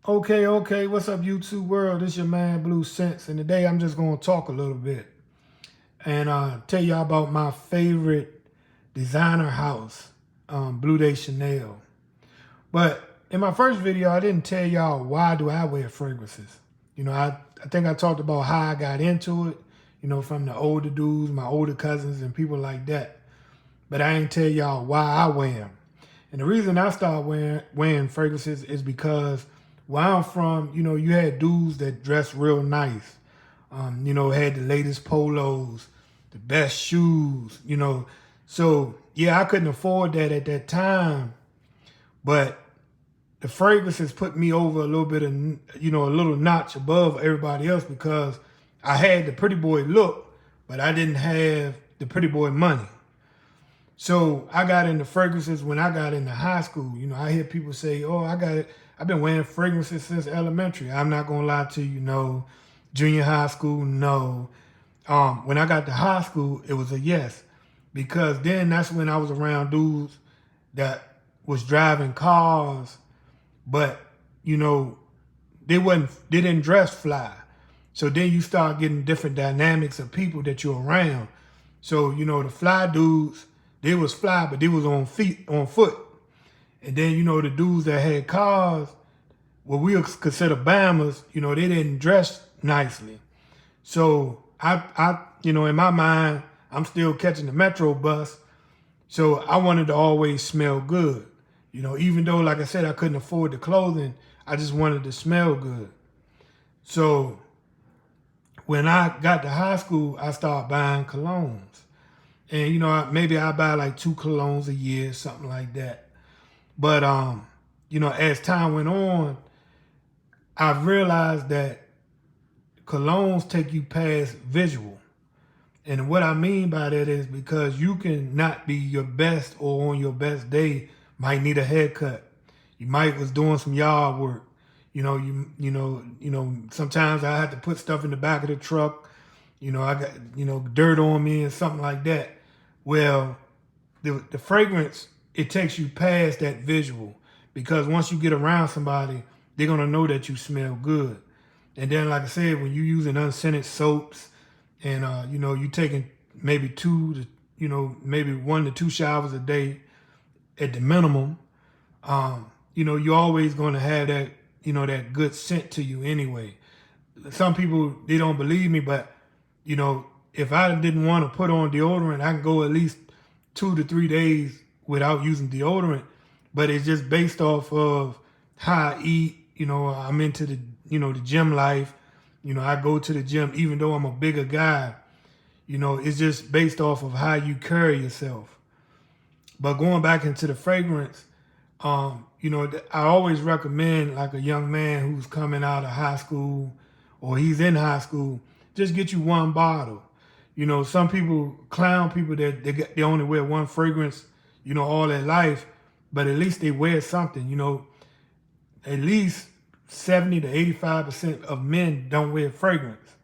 Okay, what's up YouTube world? This your man Blue Sense, and today I'm just gonna talk a little bit and tell y'all about my favorite designer house, Blue Day Chanel. But in my first video, I didn't tell y'all why do I wear fragrances. I think I talked about how I got into it, from the older dudes, my older cousins and people like that. But I ain't tell y'all why I wear them. And the reason I started wearing fragrances is because where I'm from, you had dudes that dressed real nice. Had the latest polos, the best shoes. So yeah, I couldn't afford that at that time. But the fragrances put me over a little bit of, a little notch above everybody else because I had the pretty boy look, but I didn't have the pretty boy money. So I got into fragrances when I got into high school. I hear people say, "Oh, I've been wearing fragrances since elementary." I'm not gonna lie to you, no. Junior high school, no. When I got to high school, it was a yes, because then that's when I was around dudes that was driving cars, but they didn't dress fly. So then you start getting different dynamics of people that you're around. So the fly dudes, they was fly, but they was on foot. And then the dudes that had cars, what we would consider Bammers, they didn't dress nicely. So in my mind, I'm still catching the metro bus. So I wanted to always smell good. Even though, like I said, I couldn't afford the clothing, I just wanted to smell good. So when I got to high school, I started buying colognes. And, maybe I buy like 2 colognes a year, something like that. But, as time went on, I realized that colognes take you past visual. And what I mean by that is because you can not be your best or on your best day, might need a haircut. You might was doing some yard work. Sometimes I had to put stuff in the back of the truck. I got, dirt on me and something like that. Well, the fragrance, it takes you past that visual, because once you get around somebody, they're going to know that you smell good. And then, like I said, when you're using unscented soaps and, you taking maybe maybe 1 to 2 showers a day at the minimum, you're always going to have that, that good scent to you anyway. Some people, they don't believe me, but, if I didn't want to put on deodorant, I can go at least 2 to 3 days without using deodorant. But it's just based off of how I eat. I'm into the gym life. I go to the gym, even though I'm a bigger guy. It's just based off of how you carry yourself. But going back into the fragrance, I always recommend, like, a young man who's coming out of high school or he's in high school, just get you 1 bottle. Some people clown people that they only wear 1 fragrance, all their life, but at least they wear something. At least 70 to 85% of men don't wear fragrance.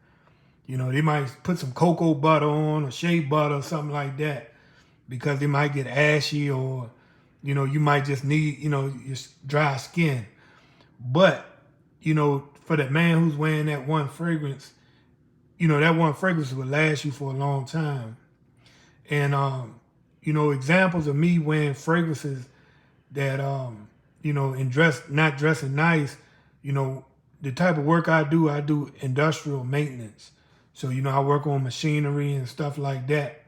They might put some cocoa butter on or shea butter or something like that because they might get ashy, or, you might just need, just dry skin. But, for the man who's wearing that 1 fragrance, that 1 fragrance will last you for a long time. And, examples of me wearing fragrances that, and not dressing nice, the type of work I do industrial maintenance. So, I work on machinery and stuff like that.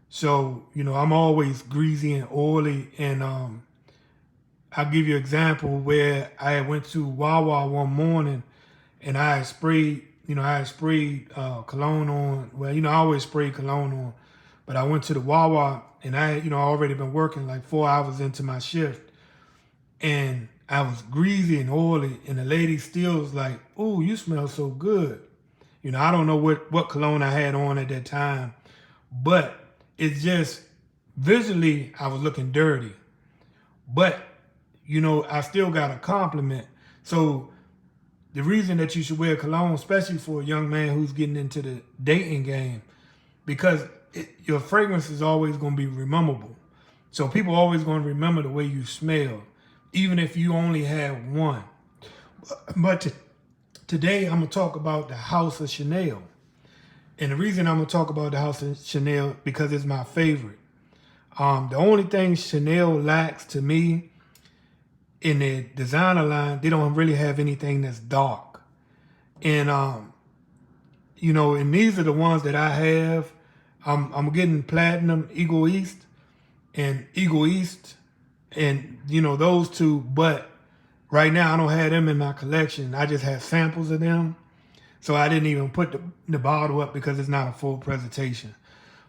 So, I'm always greasy and oily. And I'll give you an example where I went to Wawa one morning and I had sprayed cologne on. Well, I always spray cologne on. But I went to the Wawa and I already been working like 4 hours into my shift. And I was greasy and oily. And the lady still was like, "Oh, you smell so good." I don't know what cologne I had on at that time. But it's just, visually, I was looking dirty. But, I still got a compliment. So the reason that you should wear cologne, especially for a young man who's getting into the dating game, because your fragrance is always going to be rememberable. So people always going to remember the way you smell, even if you only have 1. But today I'm gonna talk about the House of Chanel. And the reason I'm gonna talk about the House of Chanel because it's my favorite. The only thing Chanel lacks to me in their designer line, they don't really have anything that's dark. And and these are the ones that I have. I'm getting Platinum Eagle East and Eagle East, and those two. But right now I don't have them in my collection. I just have samples of them, so I didn't even put the bottle up because it's not a full presentation.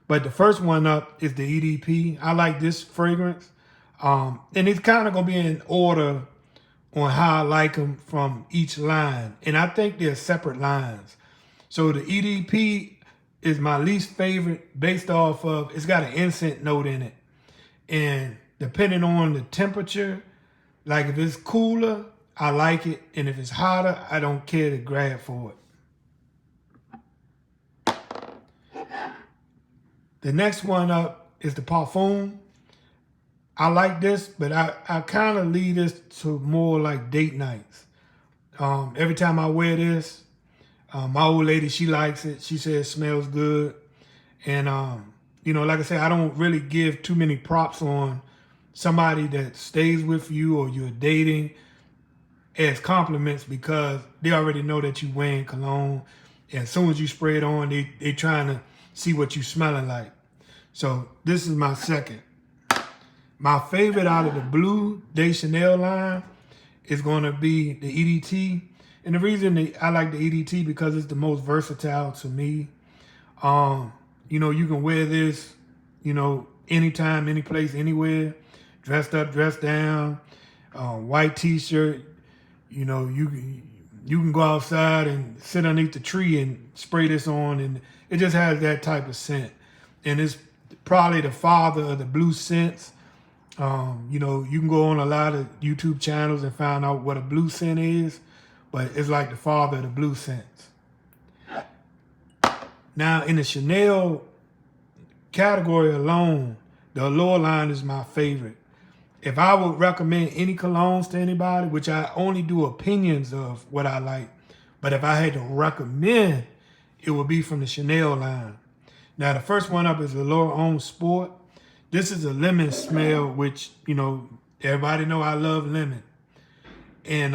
But the first one up is the EDP. I like this fragrance, and it's kind of gonna be in order on how I like them from each line, and I think they're separate lines. So the EDP is my least favorite based off of it's got an incense note in it. And depending on the temperature, like if it's cooler, I like it. And if it's hotter, I don't care to grab for it. The next one up is the Parfum. I like this, but I kind of lead this to more like date nights. Every time I wear this, my old lady, she likes it. She says it smells good. And, like I said, I don't really give too many props on somebody that stays with you or you're dating as compliments because they already know that you wearing cologne. And as soon as you spray it on, they trying to see what you smelling like. So this is my second. My favorite out of the Bleu de Chanel line is going to be the EDT. And the reason I like the EDT because it's the most versatile to me. You can wear this, anytime, any place, anywhere. Dressed up, dressed down, white t-shirt. You can go outside and sit underneath the tree and spray this on, and it just has that type of scent. And it's probably the father of the blue scents. You can go on a lot of YouTube channels and find out what a blue scent is, but it's like the father of the blue scents. Now, in the Chanel category alone, the Allure line is my favorite. If I would recommend any colognes to anybody, which I only do opinions of what I like, but if I had to recommend, it would be from the Chanel line. Now, the first one up is the Allure Homme Sport. This is a lemon smell, which, everybody know I love lemon. And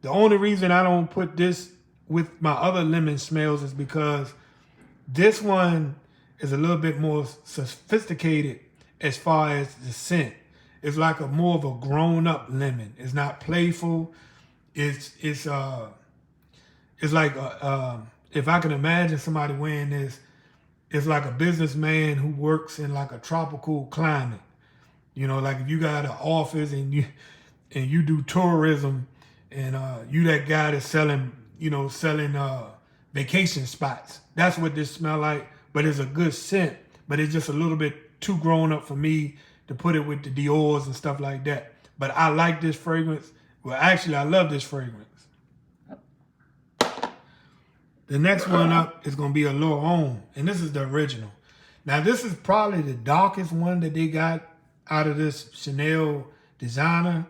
the only reason I don't put this with my other lemon smells is because this one is a little bit more sophisticated as far as the scent. It's like more of a grown-up lemon. It's not playful. It's like if I can imagine somebody wearing this, it's like a businessman who works in like a tropical climate. Like if you got an office and you do tourism, and you that guy that's selling vacation spots. That's what this smell like. But it's a good scent. But it's just a little bit too grown up for me to put it with the Dior's and stuff like that. But I like this fragrance. Well, actually, I love this fragrance. The next one up is going to be Allure Homme, and this is the original. Now, this is probably the darkest one that they got out of this Chanel designer.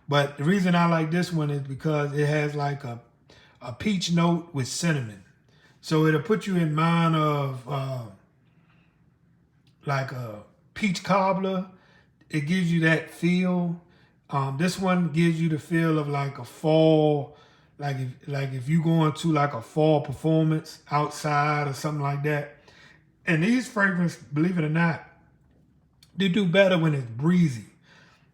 But the reason I like this one is because it has like a peach note with cinnamon. So it'll put you in mind of like a peach cobbler. It gives you that feel. This one gives you the feel of like a fall, like if you going to like a fall performance outside or something like that. And these fragrances, believe it or not, they do better when it's breezy.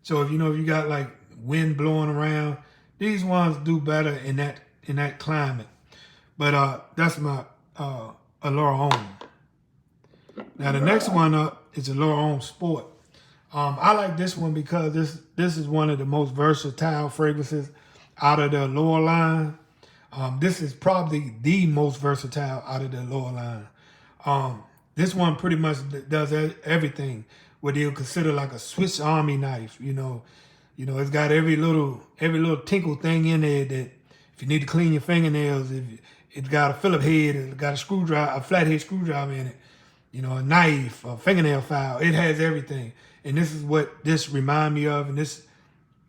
So if you got like wind blowing around, these ones do better in that climate. But that's my Allure Homme. Now the next one up is Allure Homme Sport. I like this one because this is one of the most versatile fragrances out of the Allure line. This is probably the most versatile out of the Allure line. This one pretty much does everything. What they'll consider like a Swiss Army knife. It's got every little tinkle thing in there that if you need to clean your fingernails, if it's got a Phillips head, it's got a flathead screwdriver in it, a knife, a fingernail file. It has everything. And this is what this remind me of. And this,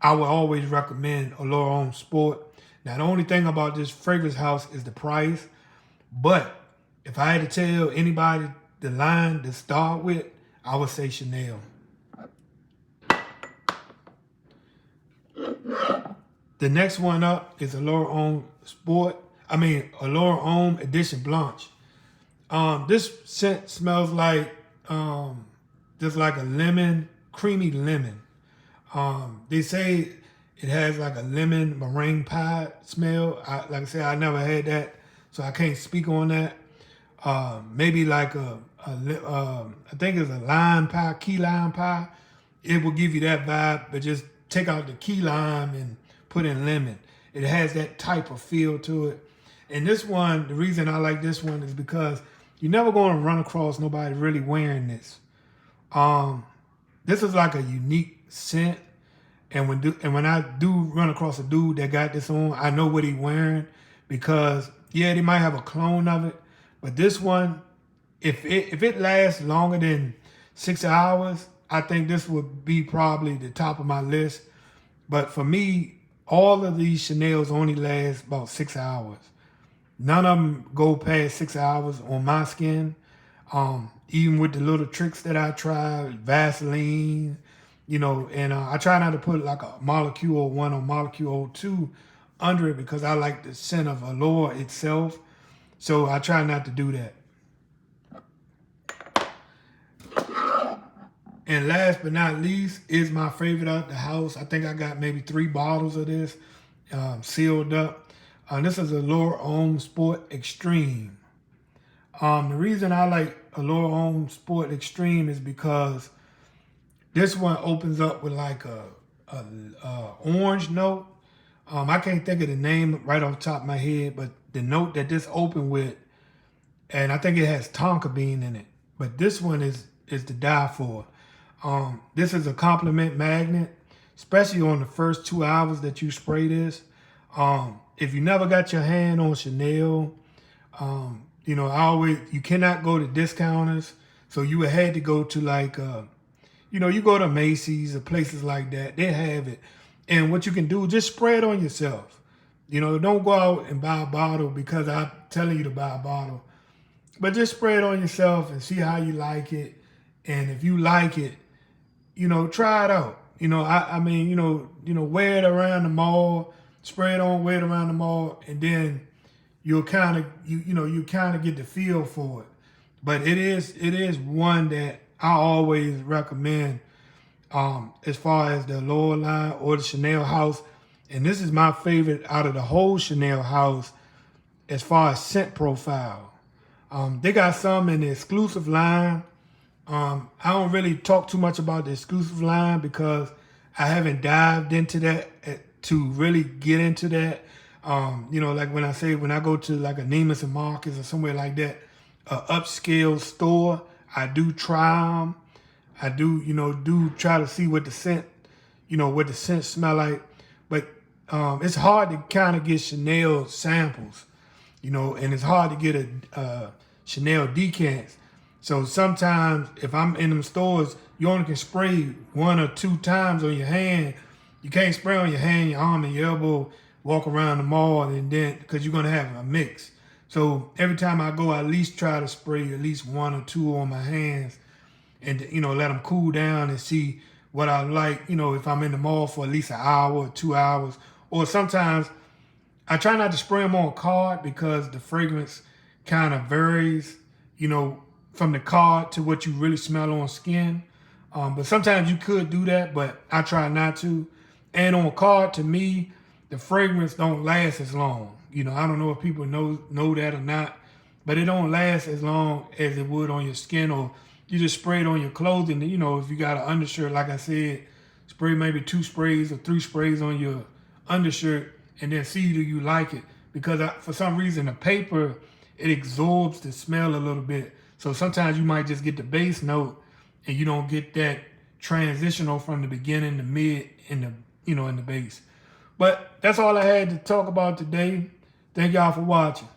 I would always recommend Allure Homme Sport. Now, the only thing about this fragrance house is the price. But if I had to tell anybody the line to start with, I would say Chanel. The next one up is Allure Homme Edition Blanche. This scent smells like just like a lemon, creamy lemon. They say it has like a lemon meringue pie smell. Like I said, I never had that, so I can't speak on that. Maybe like I think it's a lime pie, key lime pie. It will give you that vibe, but just take out the key lime and put in lemon. It has that type of feel to it. And this one, the reason I like this one is because you're never going to run across nobody really wearing this. This is like a unique scent. And when I do run across a dude that got this on, I know what he's wearing, because yeah, they might have a clone of it, but this one, if it lasts longer than 6 hours, I think this would be probably the top of my list. But for me, all of these Chanels only last about 6 hours. None of them go past 6 hours on my skin. Even with the little tricks that I tried, Vaseline, and I try not to put like a molecule 1 or molecule 2 under it, because I like the scent of Allure itself. So I try not to do that. And last but not least is my favorite out the house. I think I got maybe 3 bottles of this sealed up. This is Allure Homme Sport Extreme. The reason I like Allure Homme Sport Extreme is because this one opens up with like a orange note. I can't think of the name right off the top of my head, but the note that this opened with, and I think it has tonka bean in it. But this one is to die for. This is a compliment magnet, especially on the first 2 hours that you spray this. If you never got your hand on Chanel, you cannot go to discounters. So you would have to go to like, you go to Macy's or places like that. They have it. And what you can do, just spray it on yourself. Don't go out and buy a bottle because I'm telling you to buy a bottle. But just spray it on yourself and see how you like it. And if you like it, try it out. Wear it around the mall, spray it on, wear it around the mall, and then you'll kind of, you kind of get the feel for it. But it is one that I always recommend as far as the Allure line or the Chanel house. And this is my favorite out of the whole Chanel house as far as scent profile. They got some in the exclusive line. I don't really talk too much about the exclusive line because I haven't dived into that to really get into that. Like when I go to like a Neiman's and Marcus or somewhere like that, upscale store, I do try them. I do try to see what the scent, smell like. But it's hard to kind of get Chanel samples, and it's hard to get a Chanel decants. So sometimes if I'm in them stores, you only can spray 1 or 2 times on your hand. You can't spray on your hand, your arm, and your elbow, walk around the mall, and then, because you're going to have a mix. So every time I go, I at least try to spray at least 1 or 2 on my hands and, let them cool down and see what I like, if I'm in the mall for at least an hour or 2 hours. Or sometimes I try not to spray them on card because the fragrance kind of varies, from the card to what you really smell on skin. But sometimes you could do that, but I try not to. And on card, to me, the fragrance don't last as long. I don't know if people know that or not, but it don't last as long as it would on your skin, or you just spray it on your clothing. If you got an undershirt, like I said, spray maybe 2 sprays or 3 sprays on your undershirt and then see do you like it. Because for some reason, the paper, it absorbs the smell a little bit. So sometimes you might just get the base note and you don't get that transitional from the beginning, the mid, and the, in the base. But that's all I had to talk about today. Thank y'all for watching.